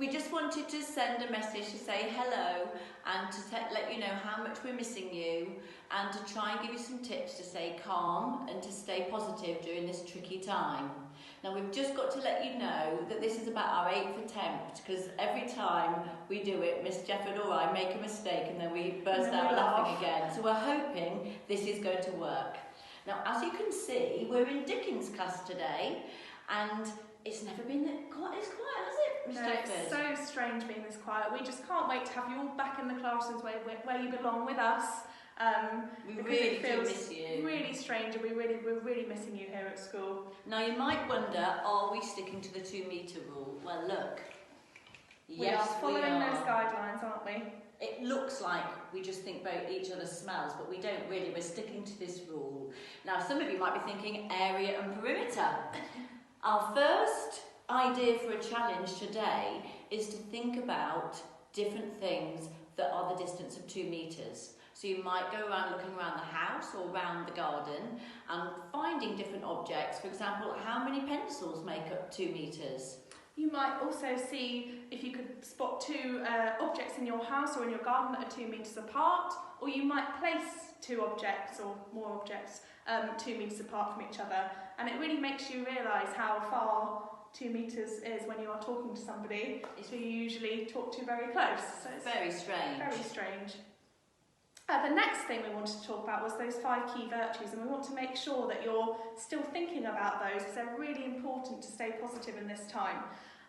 We just wanted to send a message to say hello and to let you know how much we're missing you, and to try and give you some tips to stay calm and to stay positive during this tricky time. Now we've just got to let you know that this is about our 8th attempt, because every time we do it, Miss Jefford or I make a mistake and then we burst out laughing again. So we're hoping this is going to work. Now, as you can see, we're in Dickens class today, and it's never been quite as quiet, has it, Miss Jefford? It's so strange being this quiet. We just can't wait to have you all back in the classrooms where you belong with us. We really do miss you. Really strange, and we're really missing you here at school. Now you might wonder, are we sticking to the 2-metre rule? Well, look. We are following those guidelines, aren't we? It looks like we just think about each other's smells, but we don't really. We're sticking to this rule. Now, some of you might be thinking area and perimeter. Our first idea for a challenge today is to think about different things that are the distance of 2 metres. So you might go around looking around the house or around the garden and finding different objects. For example, how many pencils make up 2 metres? You might also see if you could spot 2 objects in your house or in your garden that are 2 metres apart, or you might place 2 objects or more objects 2 metres apart from each other. And it really makes you realise how far 2 metres is when you are talking to somebody who you usually talk to very close. So it's very strange. Very strange. The next thing we wanted to talk about was those 5 key virtues, and we want to make sure that you're still thinking about those, because they're really important to stay positive in this time.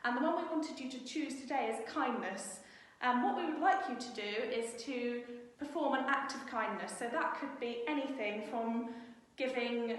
And the one we wanted you to choose today is kindness. And what we would like you to do is to perform an act of kindness. So that could be anything from giving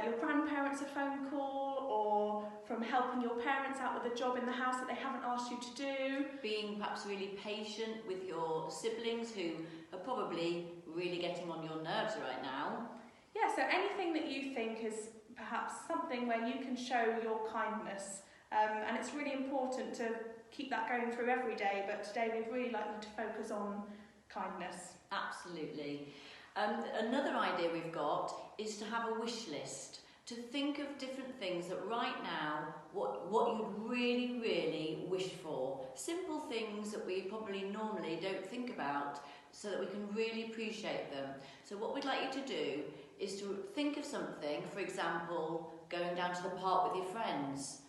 your grandparents a phone call, or from helping your parents out with a job in the house that they haven't asked you to do. Being perhaps really patient with your siblings who are probably really getting on your nerves right now. Yeah, so anything that you think is perhaps something where you can show your kindness. And it's really important to keep that going through every day, but today we'd really like you to focus on kindness. Absolutely. Another idea we've got is to have a wish list, to think of different things that right now, what you'd really wish for. Simple things that we probably normally don't think about, so that we can really appreciate them. So what we'd like you to do is to think of something, for example, going down to the park with your friends,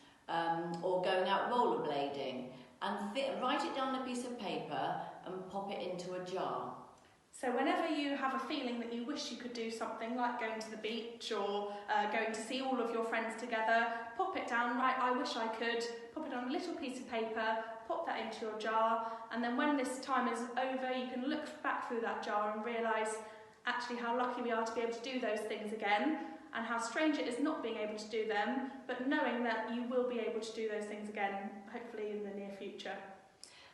or going out rollerblading, and write it down on a piece of paper and pop it into a jar. So whenever you have a feeling that you wish you could do something, like going to the beach or going to see all of your friends together, pop it down, write, I wish I could, pop it on a little piece of paper, pop that into your jar, and then when this time is over, you can look back through that jar and realise actually how lucky we are to be able to do those things again, and how strange it is not being able to do them, but knowing that you will be able to do those things again, hopefully in the near future.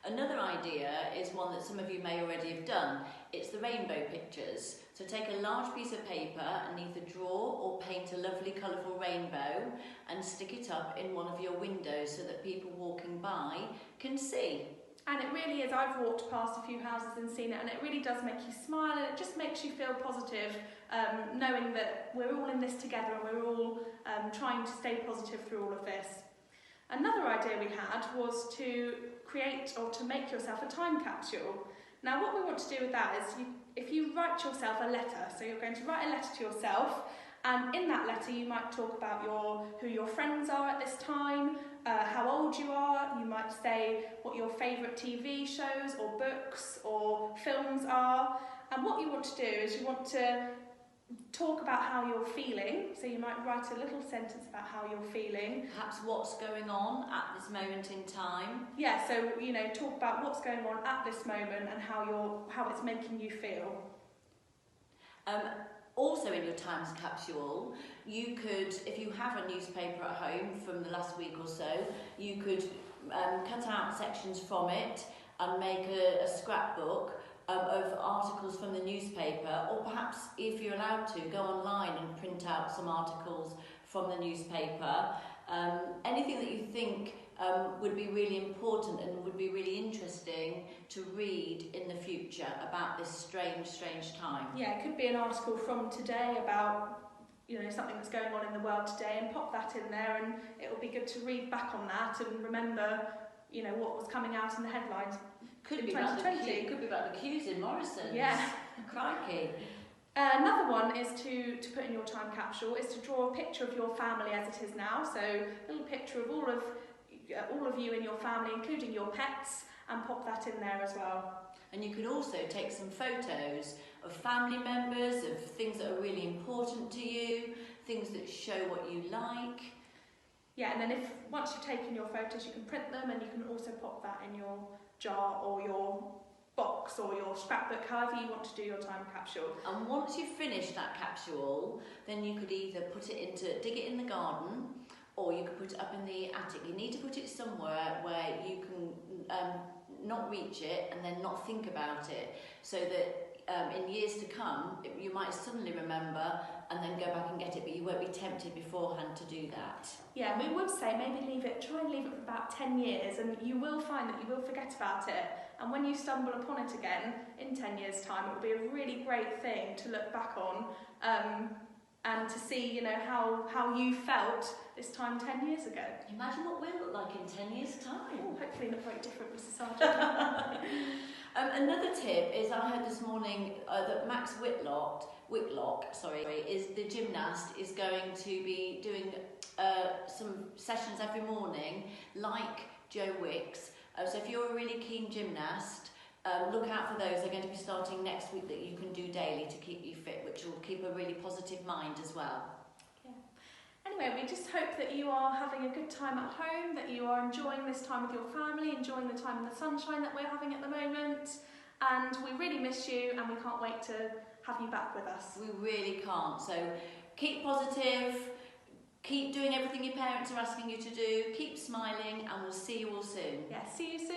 Another idea is one that some of you may already have done. It's the rainbow pictures. So take a large piece of paper and either draw or paint a lovely colourful rainbow and stick it up in one of your windows so that people walking by can see. And it really is, I've walked past a few houses and seen it, and it really does make you smile, and it just makes you feel positive, knowing that we're all in this together and we're all trying to stay positive through all of this. Another idea we had was to create or to make yourself a time capsule. Now what we want to do with that is if you write yourself a letter, so you're going to write a letter to yourself, and in that letter you might talk about who your friends are at this time, how old you are, you might say what your favourite TV shows or books or films are, and what you want to do is you want to talk about how you're feeling, so you might write a little sentence about how you're feeling. Perhaps what's going on at this moment in time. Yeah, so talk about what's going on at this moment and how it's making you feel. Also in your times capsule, you could, if you have a newspaper at home from the last week or so, you could cut out sections from it and make a scrapbook of articles from the newspaper, or perhaps, if you're allowed to, go online and print out some articles from the newspaper. Anything that you think would be really important and would be really interesting to read in the future about this strange time. Yeah, it could be an article from today about something that's going on in the world today, and pop that in there, and it will be good to read back on that and remember you know, what was coming out in the headlines. Could be about the queues in Morrison's. Yeah. Crikey. Another one is to put in your time capsule is to draw a picture of your family as it is now. So a little picture of all of you and your family, including your pets, and pop that in there as well. And you can also take some photos of family members, of things that are really important to you, things that show what you like. Yeah, and then once you've taken your photos, you can print them, and you can also pop that in your jar or your box or your scrapbook, however you want to do your time capsule. And once you've finished that capsule, then you could either dig it in the garden, or you could put it up in the attic. You need to put it somewhere where you can not reach it and then not think about it, so that in years to come, you might suddenly remember and then go back and get it, but you won't be tempted beforehand to do that. Yeah, we would say maybe try and leave it for about 10 years, and you will find that you will forget about it. And when you stumble upon it again in 10 years' time, it will be a really great thing to look back on and to see, you know, how you felt this time 10 years ago. Imagine what we'll look like in 10 years' time. Oh, hopefully not very different, Mrs. Sargent. Another tip is, I heard this morning that Max Whitlock, is the gymnast, is going to be doing some sessions every morning, like Joe Wicks. So if you're a really keen gymnast, look out for those. They're going to be starting next week, that you can do daily to keep you fit, which will keep a really positive mind as well. Yeah. Anyway, we just hope that you are having a good time at home, that you are enjoying this time with your family, enjoying the time in the sunshine that we're having at the moment. And we really miss you, and we can't wait to have you back with us. We really can't. So keep positive, keep doing everything your parents are asking you to do, keep smiling, and we'll see you all soon. Yeah, see you soon.